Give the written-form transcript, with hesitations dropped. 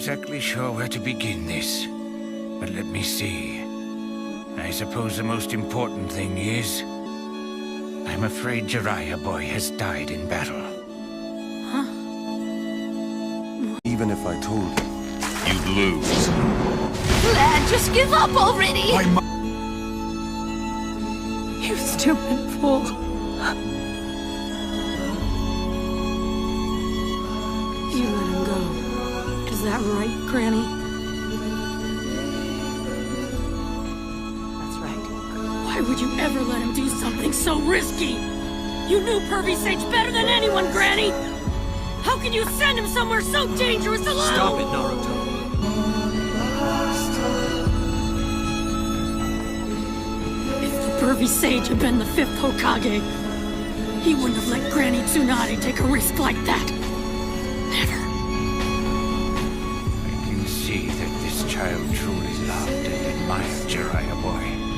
exactly sure where to begin this. But let me see. I suppose the most important thing is... I'm afraid Jiraiya boy has died in battle. Huh? Even if I told you, you'd lose. Lad, just give up already! You stupid fool. You let him go. Is that right, Granny? That's right. Why would you ever let him do something so risky? You knew Pervy Sage better than anyone, Granny! How can you send him somewhere so dangerous alone? Stop it, Naruto. If the Pervy Sage had been the 5th Hokage, he wouldn't have let Granny Tsunade take a risk like that. Never. I can see that this child truly loved and admired Jiraiya boy.